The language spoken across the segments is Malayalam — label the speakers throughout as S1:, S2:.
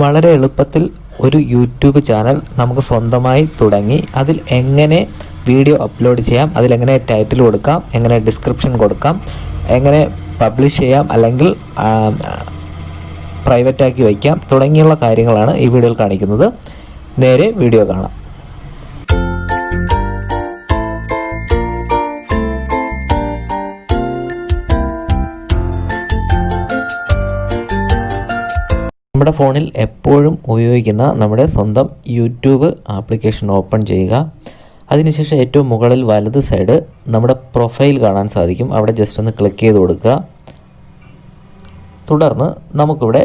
S1: വളരെ എളുപ്പത്തിൽ ഒരു യൂട്യൂബ് ചാനൽ നമുക്ക് സ്വന്തമായി തുടങ്ങി അതിൽ എങ്ങനെ വീഡിയോ അപ്ലോഡ് ചെയ്യാം, അതിലെങ്ങനെ ടൈറ്റിൽ കൊടുക്കാം, എങ്ങനെ ഡിസ്ക്രിപ്ഷൻ കൊടുക്കാം, എങ്ങനെ പബ്ലിഷ് ചെയ്യാം അല്ലെങ്കിൽ പ്രൈവറ്റാക്കി വയ്ക്കാം തുടങ്ങിയുള്ള കാര്യങ്ങളാണ് ഈ വീഡിയോയിൽ കാണിക്കുന്നത്. നേരെ വീഡിയോ കാണാം. നമ്മുടെ ഫോണിൽ എപ്പോഴും ഉപയോഗിക്കുന്ന നമ്മുടെ സ്വന്തം യൂട്യൂബ് ആപ്ലിക്കേഷൻ ഓപ്പൺ ചെയ്യുക. അതിനുശേഷം ഏറ്റവും മുകളിൽ വലത് സൈഡ് നമ്മുടെ പ്രൊഫൈൽ കാണാൻ സാധിക്കും. അവിടെ ജസ്റ്റ് ഒന്ന് ക്ലിക്ക് ചെയ്ത് കൊടുക്കുക. തുടർന്ന് നമുക്കിവിടെ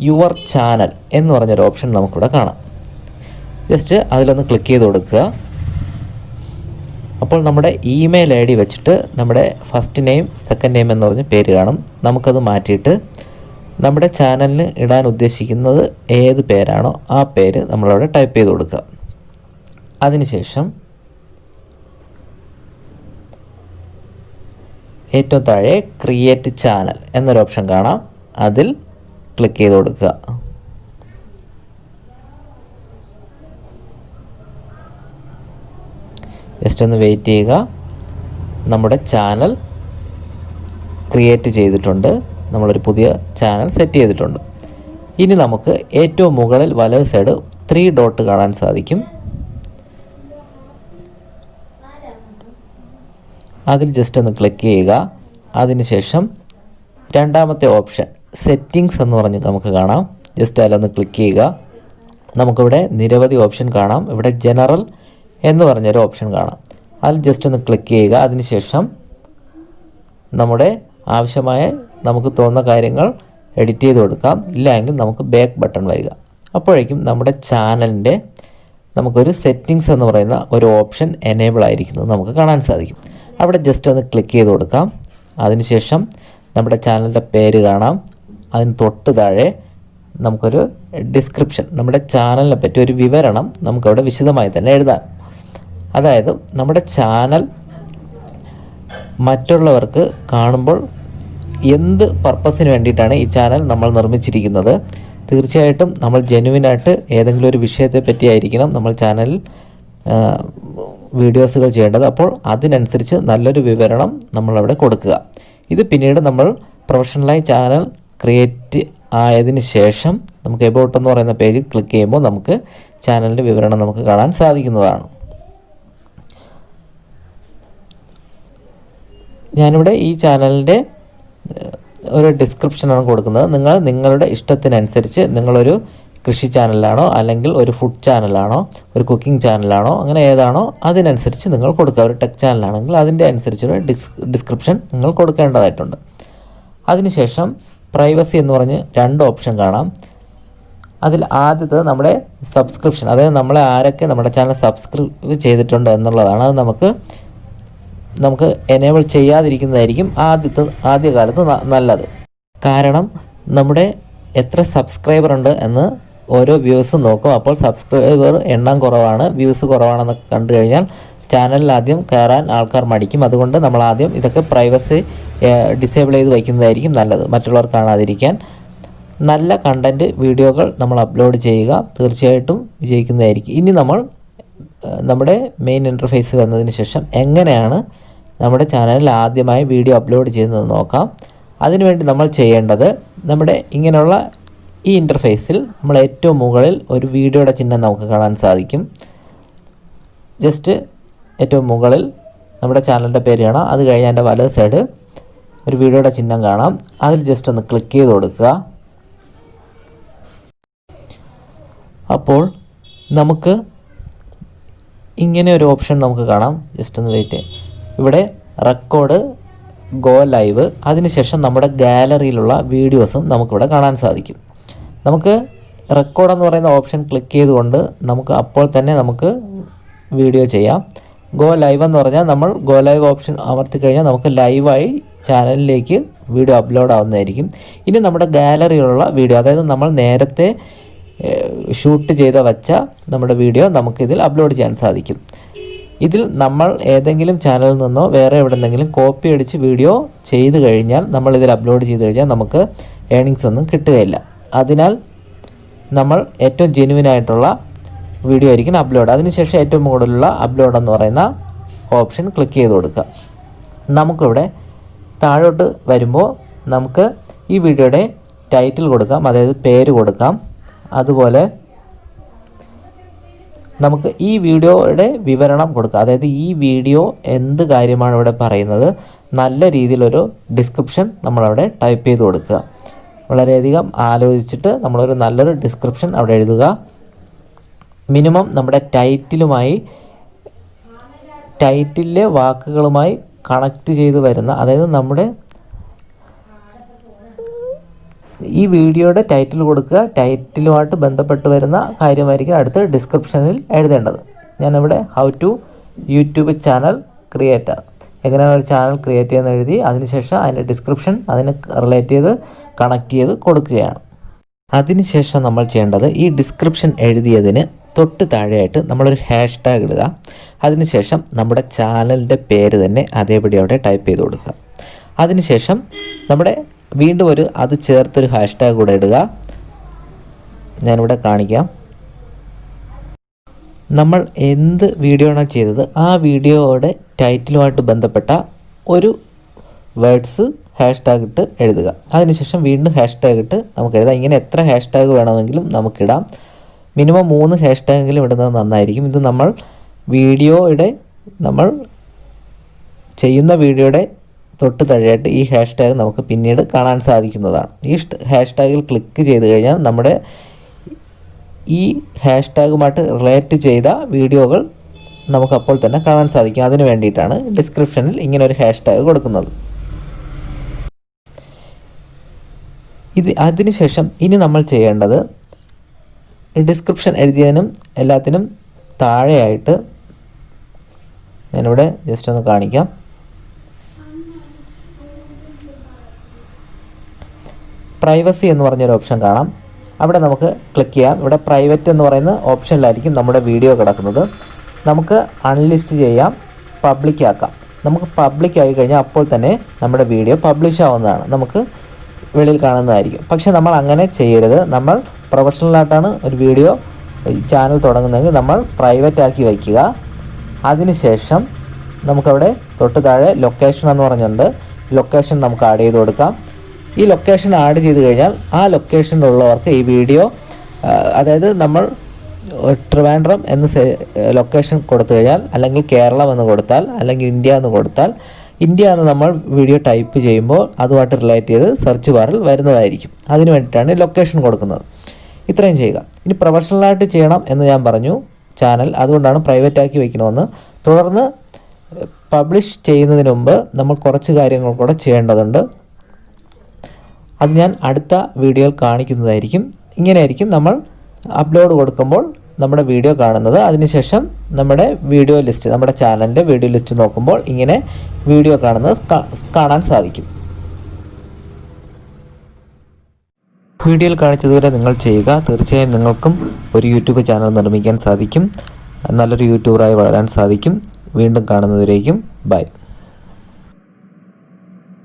S1: യുവർ ചാനൽ എന്ന് പറഞ്ഞൊരു ഓപ്ഷൻ നമുക്കിവിടെ കാണാം. ജസ്റ്റ് അതിലൊന്ന് ക്ലിക്ക് ചെയ്ത് കൊടുക്കുക. അപ്പോൾ നമ്മുടെ ഇമെയിൽ ഐ ഡി വെച്ചിട്ട് നമ്മുടെ ഫസ്റ്റ് നെയിം സെക്കൻഡ് നെയിം എന്ന് പറഞ്ഞ പേര് കാണും. നമുക്കത് മാറ്റിയിട്ട് നമ്മുടെ ചാനലിന് ഇടാൻ ഉദ്ദേശിക്കുന്നത് ഏത് പേരാണോ ആ പേര് നമ്മളവിടെ ടൈപ്പ് ചെയ്ത് കൊടുക്കുക. അതിനുശേഷം ഏറ്റവും താഴെ ക്രിയേറ്റ് ചാനൽ എന്നൊരു ഓപ്ഷൻ കാണാം. അതിൽ ക്ലിക്ക് ചെയ്ത് കൊടുക്കുക. ജസ്റ്റ് ഒന്ന് വെയിറ്റ് ചെയ്യുക. നമ്മുടെ ചാനൽ ക്രിയേറ്റ് ചെയ്തിട്ടുണ്ട്. നമ്മളൊരു പുതിയ ചാനൽ സെറ്റ് ചെയ്തിട്ടുണ്ട്. ഇനി നമുക്ക് ഏറ്റവും മുകളിൽ വലത് സൈഡ് 3 ഡോട്ട് കാണാൻ സാധിക്കും. അതിൽ ജസ്റ്റ് ഒന്ന് ക്ലിക്ക് ചെയ്യുക. അതിനുശേഷം രണ്ടാമത്തെ ഓപ്ഷൻ സെറ്റിങ്സ് എന്ന് പറഞ്ഞ് നമുക്ക് കാണാം. ജസ്റ്റ് അതിലൊന്ന് ക്ലിക്ക് ചെയ്യുക. നമുക്കിവിടെ നിരവധി ഓപ്ഷൻ കാണാം. ഇവിടെ ജനറൽ എന്ന് പറഞ്ഞൊരു ഓപ്ഷൻ കാണാം. അതിൽ ജസ്റ്റ് ഒന്ന് ക്ലിക്ക് ചെയ്യുക. അതിനുശേഷം നമ്മുടെ ആവശ്യമായ നമുക്ക് തോന്നുന്ന കാര്യങ്ങൾ എഡിറ്റ് ചെയ്ത് കൊടുക്കാം. ഇല്ലെങ്കിൽ നമുക്ക് ബാക്ക് ബട്ടൺ വരിക. അപ്പോഴേക്കും നമ്മുടെ ചാനലിൻ്റെ നമുക്കൊരു സെറ്റിങ്സ് എന്ന് പറയുന്ന ഒരു ഓപ്ഷൻ എനേബിൾ ആയിരിക്കുന്നത് നമുക്ക് കാണാൻ സാധിക്കും. അവിടെ ജസ്റ്റ് ഒന്ന് ക്ലിക്ക് ചെയ്ത് കൊടുക്കാം. അതിനുശേഷം നമ്മുടെ ചാനലിൻ്റെ പേര് കാണാം. അതിന് തൊട്ട് താഴെ നമുക്കൊരു ഡിസ്ക്രിപ്ഷൻ, നമ്മുടെ ചാനലിനെ പറ്റി ഒരു വിവരണം നമുക്കവിടെ വിശദമായി തന്നെ എഴുതാം. അതായത് നമ്മുടെ ചാനൽ മറ്റുള്ളവർക്ക് കാണുമ്പോൾ എന്ത് പർപ്പസിന് വേണ്ടിയിട്ടാണ് ഈ ചാനൽ നമ്മൾ നിർമ്മിച്ചിരിക്കുന്നത്. തീർച്ചയായിട്ടും നമ്മൾ ജെനുവിനായിട്ട് ഏതെങ്കിലും ഒരു വിഷയത്തെ പറ്റിയായിരിക്കണം നമ്മൾ ചാനലിൽ വീഡിയോസുകൾ ചെയ്യേണ്ടത്. അപ്പോൾ അതിനനുസരിച്ച് നല്ലൊരു വിവരണം നമ്മളവിടെ കൊടുക്കുക. ഇത് പിന്നീട് നമ്മൾ പ്രൊഫഷണലായി ചാനൽ ക്രിയേറ്റ് ആയതിന് ശേഷം നമുക്ക് എബൌട്ട് എന്ന് പറയുന്ന പേജ് ക്ലിക്ക് ചെയ്യുമ്പോൾ നമുക്ക് ചാനലിൻ്റെ വിവരണം നമുക്ക് കാണാൻ സാധിക്കുന്നതാണ്. ഞാനിവിടെ ഈ ചാനലിൻ്റെ ഒരു ഡിസ്ക്രിപ്ഷനാണ് കൊടുക്കുന്നത്. നിങ്ങളുടെ ഇഷ്ടത്തിനനുസരിച്ച് നിങ്ങളൊരു കൃഷി ചാനലാണോ അല്ലെങ്കിൽ ഒരു ഫുഡ് ചാനലാണോ ഒരു കുക്കിംഗ് ചാനലാണോ അങ്ങനെ ഏതാണോ അതിനനുസരിച്ച് നിങ്ങൾ കൊടുക്കുക. ഒരു ടെക് ചാനലാണെങ്കിൽ അതിൻ്റെ അനുസരിച്ചൊരു ഡിസ്ക്രിപ്ഷൻ നിങ്ങൾ കൊടുക്കേണ്ടതായിട്ടുണ്ട്. അതിനുശേഷം പ്രൈവസി എന്ന് പറഞ്ഞ് 2 ഓപ്ഷൻ കാണാം. അതിൽ ആദ്യത്തെ നമ്മുടെ സബ്സ്ക്രിപ്ഷൻ, അതായത് നമ്മളെ ആരൊക്കെ നമ്മുടെ ചാനൽ സബ്സ്ക്രൈബ് ചെയ്തിട്ടുണ്ട് എന്നുള്ളതാണ്. അത് നമുക്ക് എനേബിൾ ചെയ്യാതിരിക്കുന്നതായിരിക്കും ആദ്യകാലത്ത് നല്ലത്. കാരണം നമ്മുടെ എത്ര സബ്സ്ക്രൈബർ ഉണ്ട് എന്ന് ഓരോ വ്യൂസും നോക്കും. അപ്പോൾ സബ്സ്ക്രൈബർ എണ്ണം കുറവാണ്, വ്യൂസ് കുറവാണെന്നൊക്കെ കണ്ടു കഴിഞ്ഞാൽ ചാനലിൽ ആദ്യം കയറാൻ ആൾക്കാർ മടിക്കും. അതുകൊണ്ട് നമ്മൾ ആദ്യം ഇതൊക്കെ പ്രൈവസി ഡിസേബിൾ ചെയ്ത് വയ്ക്കുന്നതായിരിക്കും നല്ലത്, മറ്റുള്ളവർ കാണാതിരിക്കാൻ. നല്ല കണ്ടൻറ്റ് വീഡിയോകൾ നമ്മൾ അപ്ലോഡ് ചെയ്യുക, തീർച്ചയായിട്ടും വിജയിക്കുന്നതായിരിക്കും. ഇനി നമ്മൾ നമ്മുടെ മെയിൻ ഇൻ്റർഫേസ് വന്നതിന് ശേഷം എങ്ങനെയാണ് നമ്മുടെ ചാനലിൽ ആദ്യമായി വീഡിയോ അപ്ലോഡ് ചെയ്യുന്നത് നോക്കാം. അതിനുവേണ്ടി നമ്മൾ ചെയ്യേണ്ടത് നമ്മുടെ ഇങ്ങനെയുള്ള ഈ ഇൻ്റർഫേസിൽ നമ്മൾ ഏറ്റവും മുകളിൽ ഒരു വീഡിയോയുടെ ചിഹ്നം നമുക്ക് കാണാൻ സാധിക്കും. ജസ്റ്റ് ഏറ്റവും മുകളിൽ നമ്മുടെ ചാനലിൻ്റെ പേര് കാണാം. അത് കഴിഞ്ഞ് അതിൻ്റെ വലത് സൈഡ് ഒരു വീഡിയോയുടെ ചിഹ്നം കാണാം. അതിൽ ജസ്റ്റ് ഒന്ന് ക്ലിക്ക് ചെയ്ത് കൊടുക്കുക. അപ്പോൾ നമുക്ക് ഇങ്ങനെ ഒരു ഓപ്ഷൻ നമുക്ക് കാണാം. ജസ്റ്റ് ഒന്ന് വെയിറ്റ്. ഇവിടെ റെക്കോർഡ്, ഗോ ലൈവ്, അതിനുശേഷം നമ്മുടെ ഗാലറിയിലുള്ള വീഡിയോസും നമുക്കിവിടെ കാണാൻ സാധിക്കും. നമുക്ക് റെക്കോർഡ് എന്ന് പറയുന്ന ഓപ്ഷൻ ക്ലിക്ക് ചെയ്തുകൊണ്ട് നമുക്ക് അപ്പോൾ തന്നെ നമുക്ക് വീഡിയോ ചെയ്യാം. ഗോ ലൈവ് എന്ന് പറഞ്ഞാൽ നമ്മൾ ഗോ ലൈവ് ഓപ്ഷൻ അമർത്തി കഴിഞ്ഞാൽ നമുക്ക് ലൈവായി ചാനലിലേക്ക് വീഡിയോ അപ്ലോഡ് ആവുന്നതായിരിക്കും. ഇനി നമ്മുടെ ഗാലറിയിലുള്ള വീഡിയോ, അതായത് നമ്മൾ നേരത്തെ ഷൂട്ട് ചെയ്ത് വച്ച നമ്മുടെ വീഡിയോ നമുക്കിതിൽ അപ്ലോഡ് ചെയ്യാൻ സാധിക്കും. ഇതിൽ നമ്മൾ ഏതെങ്കിലും ചാനലിൽ നിന്നോ വേറെ എവിടെ നിന്നെങ്കിലും കോപ്പി അടിച്ച് വീഡിയോ ചെയ്ത് കഴിഞ്ഞാൽ നമ്മളിതിൽ അപ്ലോഡ് ചെയ്ത് കഴിഞ്ഞാൽ നമുക്ക് ഏണിങ്സ് ഒന്നും കിട്ടുകയില്ല. അതിനാൽ നമ്മൾ ഏറ്റവും ജെന്യുവിൻ ആയിട്ടുള്ള വീഡിയോ ആയിരിക്കും അപ്ലോഡ്. അതിനുശേഷം ഏറ്റവും മുകളിലുള്ള അപ്ലോഡ് എന്ന് പറയുന്ന ഓപ്ഷൻ ക്ലിക്ക് ചെയ്ത് കൊടുക്കുക. നമുക്കിവിടെ താഴോട്ട് വരുമ്പോൾ നമുക്ക് ഈ വീഡിയോയുടെ ടൈറ്റിൽ കൊടുക്കാം, അതായത് പേര് കൊടുക്കാം. അതുപോലെ നമുക്ക് ഈ വീഡിയോയുടെ വിവരണം കൊടുക്കാം, അതായത് ഈ വീഡിയോ എന്ത് കാര്യമാണ് ഇവിടെ പറയുന്നത്. നല്ല രീതിയിലൊരു ഡിസ്ക്രിപ്ഷൻ നമ്മളവിടെ ടൈപ്പ് ചെയ്ത് കൊടുക്കുക. വളരെയധികം ആലോചിച്ചിട്ട് നമ്മളൊരു നല്ലൊരു ഡിസ്ക്രിപ്ഷൻ അവിടെ എഴുതുക. മിനിമം നമ്മുടെ ടൈറ്റിലെ വാക്കുകളുമായി കണക്റ്റ് ചെയ്ത് വരുന്ന, അതായത് നമ്മുടെ ഈ വീഡിയോയുടെ ടൈറ്റിൽ കൊടുക്കുക. ടൈറ്റിലുമായിട്ട് ബന്ധപ്പെട്ട് വരുന്ന കാര്യമായിരിക്കും അടുത്ത് ഡിസ്ക്രിപ്ഷനിൽ എഴുതേണ്ടത്. ഞാനിവിടെ how to YouTube channel creator, എങ്ങനെയാണ് ഒരു ചാനൽ ക്രിയേറ്റ് ചെയ്യുന്നത് എഴുതി, അതിനുശേഷം അതിൻ്റെ ഡിസ്ക്രിപ്ഷൻ അതിന് റിലേറ്റ് ചെയ്ത് കണക്ട് ചെയ്ത് കൊടുക്കുകയാണ്. അതിനുശേഷം നമ്മൾ ചെയ്യേണ്ടത് ഈ ഡിസ്ക്രിപ്ഷൻ എഴുതിയതിന് തൊട്ട് താഴെയായിട്ട് നമ്മളൊരു ഹാഷ് ടാഗ് ഇടുക. അതിനുശേഷം നമ്മുടെ ചാനലിൻ്റെ പേര് തന്നെ അതേപടി അവിടെ ടൈപ്പ് ചെയ്ത് കൊടുക്കുക. അതിനുശേഷം നമ്മുടെ വീണ്ടും അത് ചേർത്തൊരു ഹാഷ് ടാഗ് കൂടെ ഇടുക. ഞാനിവിടെ കാണിക്കാം. നമ്മൾ എന്ത് വീഡിയോ ആണോ ചെയ്തത് ആ വീഡിയോയുടെ ടൈറ്റിലുമായിട്ട് ബന്ധപ്പെട്ട ഒരു വേർഡ്സ് ഹാഷ് ടാഗ് ഇട്ട് എഴുതുക. അതിനുശേഷം വീണ്ടും ഹാഷ് ടാഗ് ഇട്ട് നമുക്ക് എഴുതാം. ഇങ്ങനെ എത്ര ഹാഷ് ടാഗ് വേണമെങ്കിലും നമുക്കിടാം. മിനിമം 3 ഹാഷ് ടാഗെങ്കിലും ഇടുന്നത് നന്നായിരിക്കും. ഇത് നമ്മൾ ചെയ്യുന്ന വീഡിയോയുടെ തൊട്ട് താഴെയായിട്ട് ഈ ഹാഷ് ടാഗ് നമുക്ക് പിന്നീട് കാണാൻ സാധിക്കുന്നതാണ്. ഈ ഹാഷ് ടാഗിൽ ക്ലിക്ക് ചെയ്ത് കഴിഞ്ഞാൽ നമ്മുടെ ഈ ഹാഷ് ടാഗുമായിട്ട് റിലേറ്റ് ചെയ്ത വീഡിയോകൾ നമുക്കപ്പോൾ തന്നെ കാണാൻ സാധിക്കും. അതിന് വേണ്ടിയിട്ടാണ് ഡിസ്ക്രിപ്ഷനിൽ ഇങ്ങനെ ഒരു ഹാഷ് ടാഗ് കൊടുക്കുന്നത്. അതിനുശേഷം ഇനി നമ്മൾ ചെയ്യേണ്ടത് ഡിസ്ക്രിപ്ഷൻ എഴുതിയതിനും എല്ലാത്തിനും താഴെയായിട്ട് ഞാനിവിടെ ജസ്റ്റ് ഒന്ന് കാണിക്കാം. പ്രൈവസി എന്ന് പറഞ്ഞൊരു ഓപ്ഷൻ കാണാം. അവിടെ നമുക്ക് ക്ലിക്ക് ചെയ്യാം. ഇവിടെ പ്രൈവറ്റ് എന്ന് പറയുന്ന ഓപ്ഷനിലായിരിക്കും നമ്മുടെ വീഡിയോ കിടക്കുന്നത്. നമുക്ക് അൺലിസ്റ്റ് ചെയ്യാം, പബ്ലിക് ആക്കാം. നമുക്ക് പബ്ലിക് ആയി കഴിഞ്ഞാൽ അപ്പോൾ തന്നെ നമ്മുടെ വീഡിയോ പബ്ലിഷ് ആവുന്നതാണ്, നമുക്ക് വെളിയിൽ കാണുന്നതായിരിക്കും. പക്ഷേ നമ്മൾ അങ്ങനെ ചെയ്യരുത്. നമ്മൾ പ്രൊഫഷണലായിട്ടാണ് ഒരു വീഡിയോ ചാനൽ തുടങ്ങുന്നതെങ്കിൽ നമ്മൾ പ്രൈവറ്റ് ആക്കി വയ്ക്കുക. അതിനുശേഷം നമുക്കവിടെ തൊട്ട് താഴെ ലൊക്കേഷൻ എന്ന് പറഞ്ഞിട്ടുണ്ട്. ലൊക്കേഷൻ നമുക്ക് ആഡ് ചെയ്ത് കൊടുക്കാം. ഈ ലൊക്കേഷൻ ആഡ് ചെയ്ത് കഴിഞ്ഞാൽ ആ ലൊക്കേഷനിലുള്ളവർക്ക് ഈ വീഡിയോ, അതായത് നമ്മൾ ട്രിവാൻഡ്രം എന്ന് ലൊക്കേഷൻ കൊടുത്തു കഴിഞ്ഞാൽ, അല്ലെങ്കിൽ കേരളം എന്ന് കൊടുത്താൽ, അല്ലെങ്കിൽ ഇന്ത്യ എന്ന് കൊടുത്താൽ, ഇന്ത്യ എന്ന് നമ്മൾ വീഡിയോ ടൈപ്പ് ചെയ്യുമ്പോൾ അതുമായിട്ട് റിലേറ്റ് ചെയ്ത് സെർച്ച് ബാറിൽ വരുന്നതായിരിക്കും. അതിന് വേണ്ടിയിട്ടാണ് ലൊക്കേഷൻ കൊടുക്കുന്നത്. ഇത്രയും ചെയ്യുക. ഇനി പ്രൊഫഷണലായിട്ട് ചെയ്യണം എന്ന് ഞാൻ പറഞ്ഞു ചാനൽ, അതുകൊണ്ടാണ് പ്രൈവറ്റ് ആക്കി വയ്ക്കണമെന്ന്. തുടർന്ന് പബ്ലിഷ് ചെയ്യുന്നതിന് മുമ്പ് നമ്മൾ കുറച്ച് കാര്യങ്ങൾ കൂടെ ചെയ്യേണ്ടതുണ്ട്. അത് ഞാൻ അടുത്ത വീഡിയോയിൽ കാണിക്കുന്നതായിരിക്കും. ഇങ്ങനെയായിരിക്കും നമ്മൾ അപ്ലോഡ് കൊടുക്കുമ്പോൾ നമ്മുടെ വീഡിയോ കാണുന്നത്. അതിനുശേഷം നമ്മുടെ വീഡിയോ ലിസ്റ്റ്, നമ്മുടെ ചാനലിൻ്റെ വീഡിയോ ലിസ്റ്റ് നോക്കുമ്പോൾ ഇങ്ങനെ വീഡിയോ കാണാൻ സാധിക്കും. വീഡിയോയിൽ കാണിച്ചതുവരെ നിങ്ങൾ ചെയ്യുക. തീർച്ചയായും നിങ്ങൾക്കും ഒരു യൂട്യൂബ് ചാനൽ നിർമ്മിക്കാൻ സാധിക്കും. നല്ലൊരു യൂട്യൂബറായി വളരാൻ സാധിക്കും. വീണ്ടും കാണുന്നതിലേക്കും ബൈ.